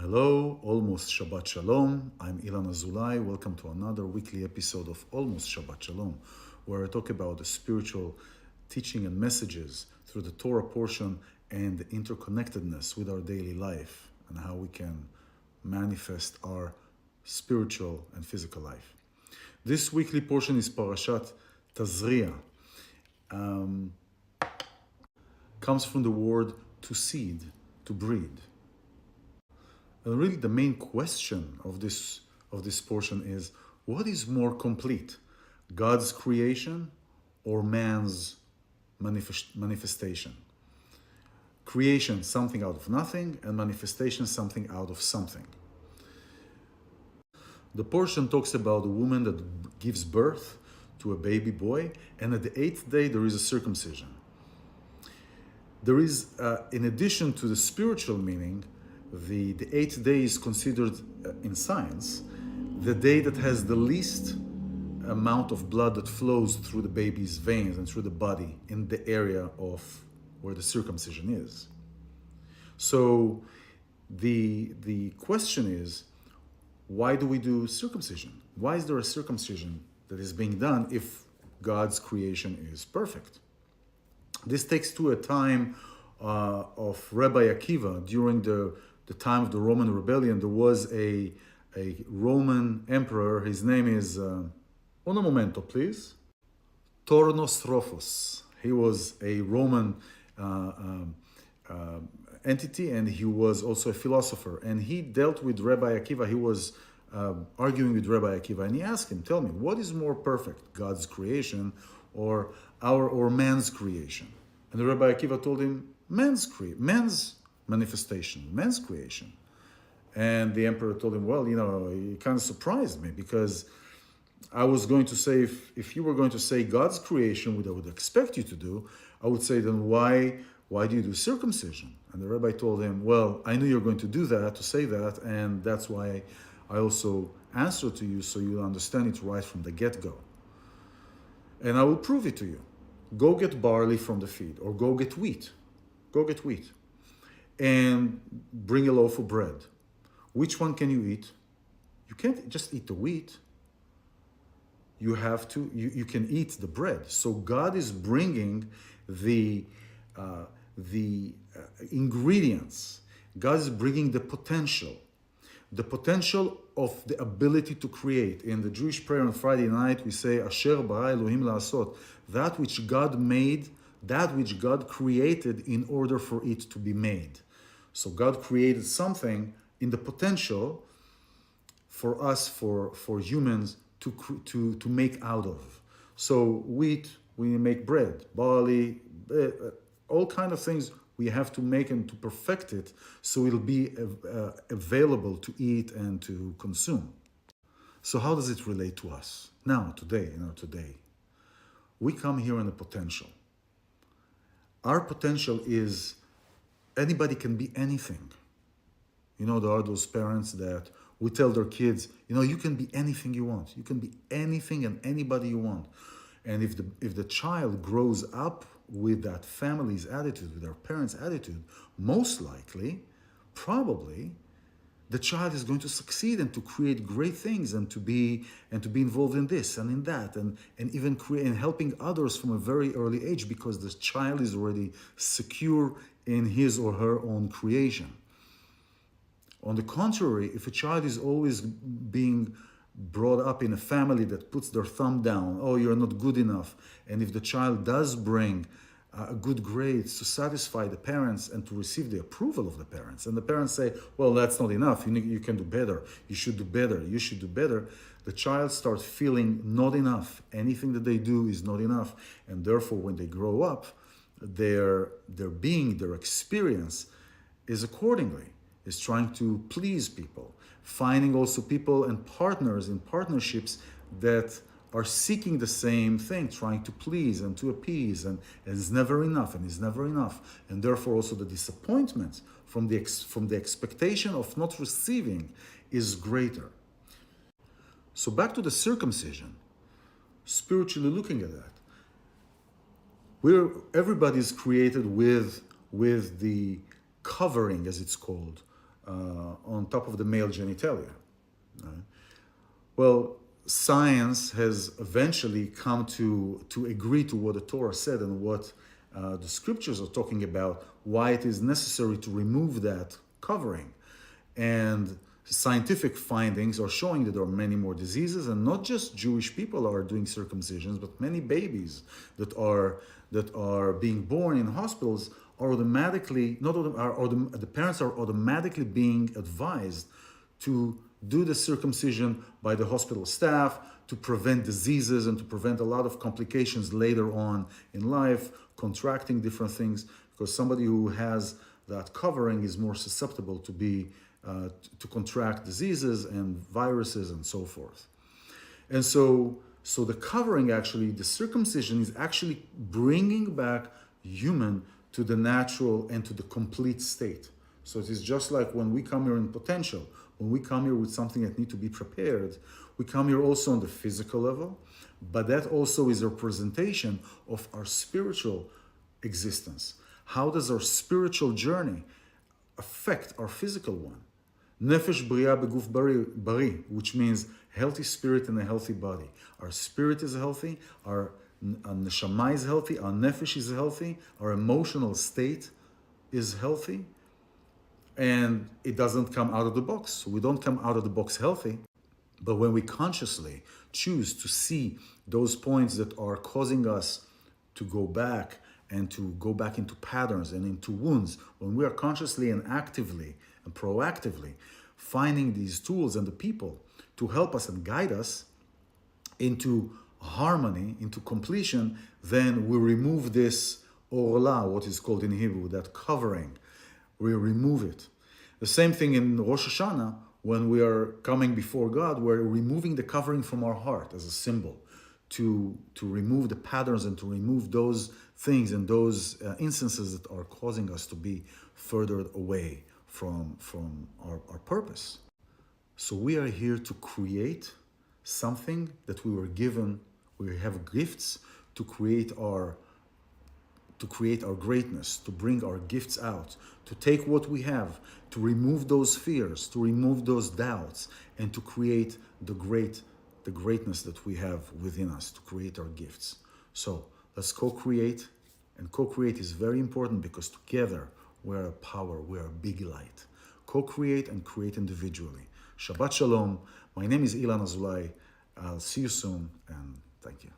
Hello, almost Shabbat Shalom. I'm iLan Azoulai. Welcome to another weekly episode of Almost Shabbat Shalom, where I talk about the spiritual teaching and messages through the Torah portion and the interconnectedness with our daily life and how we can manifest our spiritual and physical life. This weekly portion is Parashat TAZRIA. Comes from the word to seed, to breed. And really the main question of this portion is, what is more complete? God's creation or man's manifestation? Creation, something out of nothing, and manifestation, something out of something. The portion talks about a woman that gives birth to a baby boy, and at the 8th day there is a circumcision. There is, in addition to the spiritual meaning, the 8th day is considered in science the day that has the least amount of blood that flows through the baby's veins and through the body in the area of where the circumcision is. So the question is, why do we do circumcision? Why is there a circumcision that is being done if God's creation is perfect? This takes to a time of Rabbi Akiva during the time of the Roman rebellion. There was a Roman emperor. His name is, un momento please, Tornostrophos. He was a Roman entity, and he was also a philosopher. And he dealt with Rabbi Akiva. He was arguing with Rabbi Akiva, and he asked him, tell me, what is more perfect, God's creation or man's creation? And the Rabbi Akiva told him, man's manifestation, man's creation. And the emperor told him, well, he kind of surprised me, because I was going to say, if you were going to say God's creation, what I would expect you to do, I would say, then why do you do circumcision? And the rabbi told him, well, I knew you were going to do that, to say that, and that's why I also answered to you, so you'll understand it right from the get-go. And I will prove it to you. Go get barley from the field, or go get wheat. Go get wheat. And bring a loaf of bread. Which one can you eat? You can't just eat the wheat. You have to, you can eat the bread. So God is bringing the ingredients. God is bringing the potential of the ability to create. In the Jewish prayer on Friday night, we say, Asher bara Elohim la'asot, that which God made, that which God created in order for it to be made. So God created something in the potential for us, for humans to make out of. So wheat, we make bread, barley, all kind of things we have to make and to perfect it so it'll be available to eat and to consume. So how does it relate to us? Now, today, we come here in the potential. Our potential is, anybody can be anything. There are those parents that we tell their kids, you can be anything you want. You can be anything and anybody you want. And if the child grows up with that family's attitude, with their parents' attitude, most likely, probably, the child is going to succeed and to create great things and to be involved in this and in that and even helping others from a very early age, because the child is already secure in his or her own creation. On the contrary, if a child is always being brought up in a family that puts their thumb down, oh, you're not good enough, and if the child does bring good grades to satisfy the parents and to receive the approval of the parents, and the parents say, well, that's not enough, you can do better, you should do better, you should do better, the child starts feeling not enough. Anything that they do is not enough, and therefore when they grow up, their experience is accordingly, is trying to please people, finding also people and partners in partnerships that are seeking the same thing, trying to please and to appease, and it's never enough, and therefore also the disappointment from the expectation of not receiving is greater. So back to the circumcision, spiritually looking at that, everybody is created with the covering, as it's called, on top of the male genitalia. Right? Well, science has eventually come to agree to what the Torah said and what the scriptures are talking about, why it is necessary to remove that covering. And scientific findings are showing that there are many more diseases, and not just Jewish people are doing circumcisions, but many babies that are being born in hospitals are automatically the parents are automatically being advised to do the circumcision by the hospital staff to prevent diseases and to prevent a lot of complications later on in life, contracting different things, because somebody who has that covering is more susceptible to be to contract diseases and viruses and so forth. And so the covering, actually, the circumcision is actually bringing back human to the natural and to the complete state. So it is just like when we come here in potential, when we come here with something that needs to be prepared, we come here also on the physical level, but that also is a representation of our spiritual existence. How does our spiritual journey affect our physical one? Nefesh bria beguf bari, which means healthy spirit and a healthy body. Our spirit is healthy, our neshama is healthy, our nefesh is healthy, our emotional state is healthy, and it doesn't come out of the box. We don't come out of the box healthy, but when we consciously choose to see those points that are causing us to go back and to go back into patterns and into wounds, when we are consciously and actively and proactively finding these tools and the people to help us and guide us into harmony, into completion, then we remove this orla, what is called in Hebrew, that covering. We remove it. The same thing in Rosh Hashanah, when we are coming before God, we're removing the covering from our heart as a symbol to remove the patterns and to remove those things and those instances that are causing us to be further away from our purpose. So we are here to create something that we were given. We have gifts to create our greatness, to bring our gifts out, to take what we have, to remove those fears, to remove those doubts, and to create the greatness that we have within us, to create our gifts. So let's co-create, and co-create is very important because together we're a power, we're a big light. Co-create and create individually. Shabbat Shalom. My name is iLan Azoulai. I'll see you soon, and thank you.